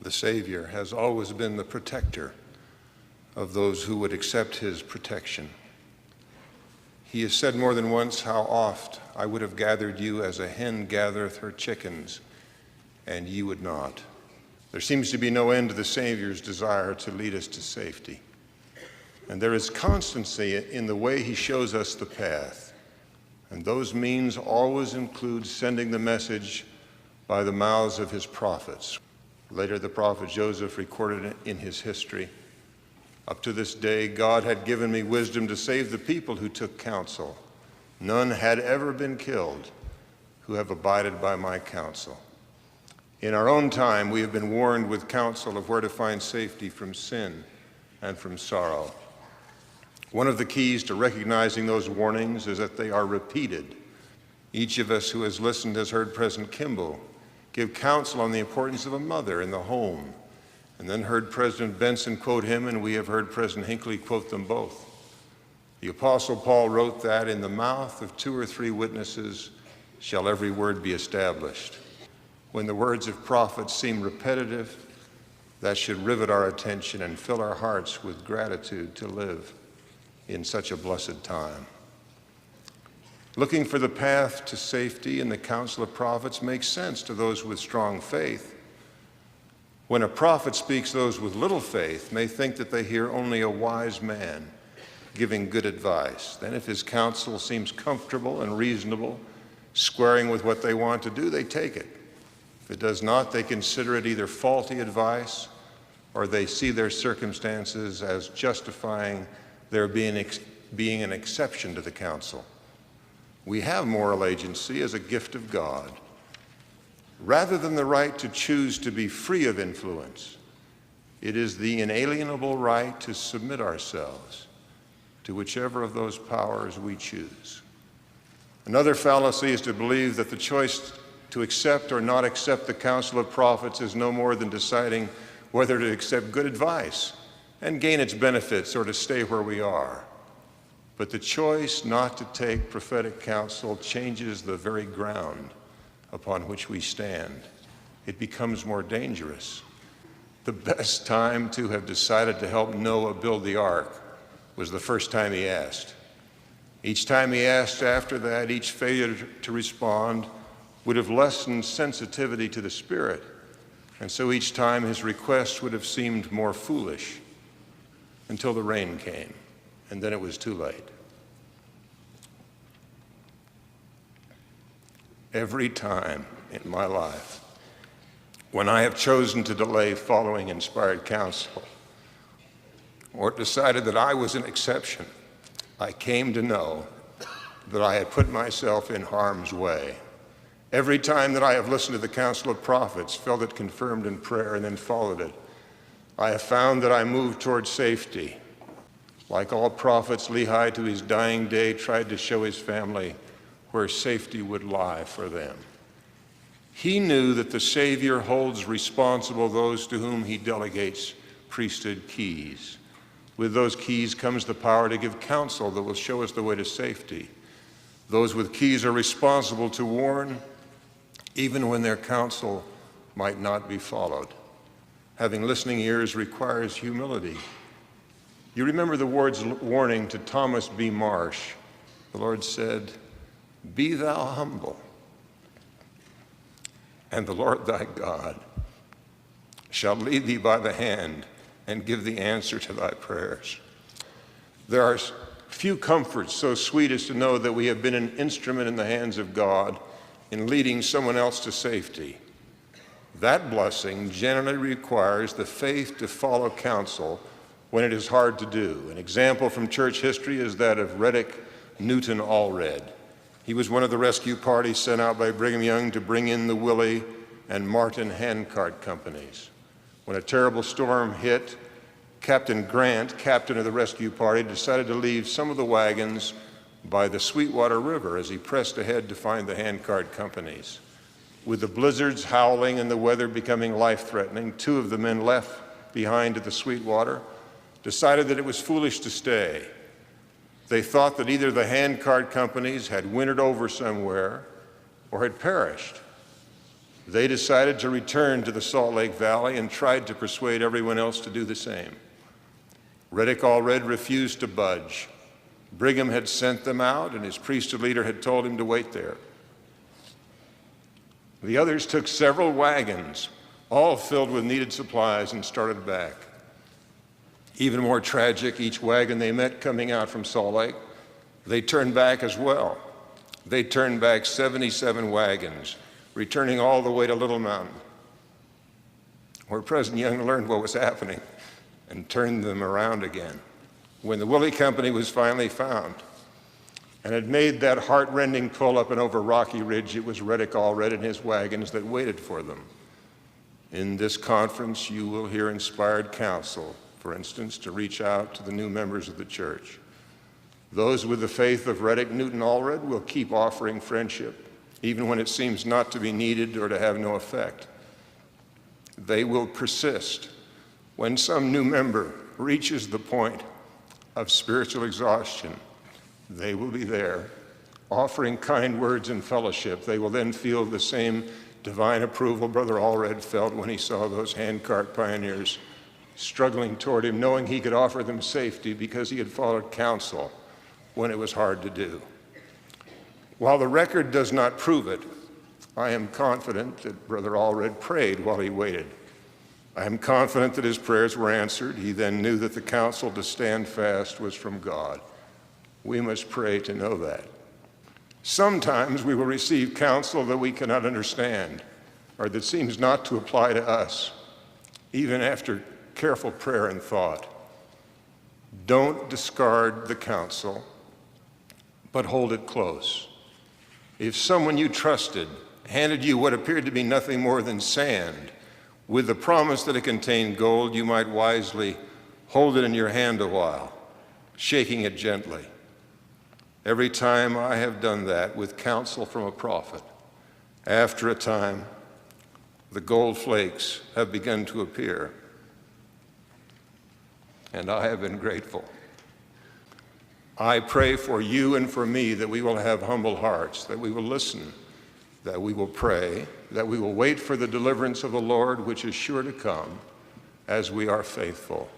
the Savior, has always been the protector of those who would accept his protection. He has said more than once, "How oft I would have gathered you as a hen gathereth her chickens, and ye would not." There seems to be no end to the Savior's desire to lead us to safety. And there is constancy in the way he shows us the path. And those means always include sending the message by the mouths of his prophets. Later, the prophet Joseph recorded in his history, "Up to this day, God had given me wisdom to save the people who took counsel. None had ever been killed who have abided by my counsel." In our own time, we have been warned with counsel of where to find safety from sin and from sorrow. One of the keys to recognizing those warnings is that they are repeated. Each of us who has listened has heard President Kimball give counsel on the importance of a mother in the home, and then heard President Benson quote him, and we have heard President Hinckley quote them both. The Apostle Paul wrote that in the mouth of 2 or 3 witnesses shall every word be established. When the words of prophets seem repetitive, that should rivet our attention and fill our hearts with gratitude to live in such a blessed time. Looking for the path to safety in the counsel of prophets makes sense to those with strong faith. When a prophet speaks, those with little faith may think that they hear only a wise man giving good advice. Then if his counsel seems comfortable and reasonable, squaring with what they want to do, they take it. If it does not, they consider it either faulty advice or they see their circumstances as justifying there being an exception to the counsel. We have moral agency as a gift of God. Rather than the right to choose to be free of influence, it is the inalienable right to submit ourselves to whichever of those powers we choose. Another fallacy is to believe that the choice to accept or not accept the counsel of prophets is no more than deciding whether to accept good advice and gain its benefits or to stay where we are. But the choice not to take prophetic counsel changes the very ground upon which we stand. It becomes more dangerous. The best time to have decided to help Noah build the ark was the first time he asked. Each time he asked after that, each failure to respond would have lessened sensitivity to the Spirit, and so each time his request would have seemed more foolish until the rain came, and then it was too late. Every time in my life when I have chosen to delay following inspired counsel or decided that I was an exception, I came to know that I had put myself in harm's way. Every time that I have listened to the counsel of prophets, felt it confirmed in prayer, and then followed it, I have found that I moved toward safety. Like all prophets, Lehi to his dying day tried to show his family where safety would lie for them. He knew that the Savior holds responsible those to whom he delegates priesthood keys. With those keys comes the power to give counsel that will show us the way to safety. Those with keys are responsible to warn, even when their counsel might not be followed. Having listening ears requires humility. You remember the words warning to Thomas B. Marsh. The Lord said, "Be thou humble, and the Lord thy God shall lead thee by the hand and give the answer to thy prayers." There are few comforts so sweet as to know that we have been an instrument in the hands of God in leading someone else to safety. That blessing generally requires the faith to follow counsel when it is hard to do. An example from church history is that of Reddick Newton Allred. He was one of the rescue parties sent out by Brigham Young to bring in the Willie and Martin handcart companies. When a terrible storm hit, Captain Grant, captain of the rescue party, decided to leave some of the wagons by the Sweetwater River as he pressed ahead to find the handcart companies. With the blizzards howling and the weather becoming life-threatening, 2 of the men left behind at the Sweetwater decided that it was foolish to stay. They thought that either the handcart companies had wintered over somewhere or had perished. They decided to return to the Salt Lake Valley and tried to persuade everyone else to do the same. Reddick Allred refused to budge. Brigham had sent them out, and his priesthood leader had told him to wait there. The others took several wagons, all filled with needed supplies, and started back. Even more tragic, each wagon they met coming out from Salt Lake, they turned back as well. They turned back 77 wagons, returning all the way to Little Mountain, where President Young learned what was happening and turned them around again. When the Willie Company was finally found and had made that heart-rending pull up and over Rocky Ridge, it was Reddick Allred and his wagons that waited for them. In this conference, you will hear inspired counsel, for instance, to reach out to the new members of the church. Those with the faith of Reddick Newton Allred will keep offering friendship, even when it seems not to be needed or to have no effect. They will persist when some new member reaches the point of spiritual exhaustion. They will be there, offering kind words and fellowship. They will then feel the same divine approval Brother Allred felt when he saw those handcart pioneers struggling toward him, knowing he could offer them safety because he had followed counsel when it was hard to do. While the record does not prove it, I am confident that Brother Allred prayed while he waited. I am confident that his prayers were answered. He then knew that the counsel to stand fast was from God. We must pray to know that. Sometimes we will receive counsel that we cannot understand or that seems not to apply to us, even after careful prayer and thought. Don't discard the counsel, but hold it close. If someone you trusted handed you what appeared to be nothing more than sand, with the promise that it contained gold, you might wisely hold it in your hand a while, shaking it gently. Every time I have done that with counsel from a prophet, after a time, the gold flakes have begun to appear, and I have been grateful. I pray for you and for me that we will have humble hearts, that we will listen, that we will pray, that we will wait for the deliverance of the Lord, which is sure to come as we are faithful.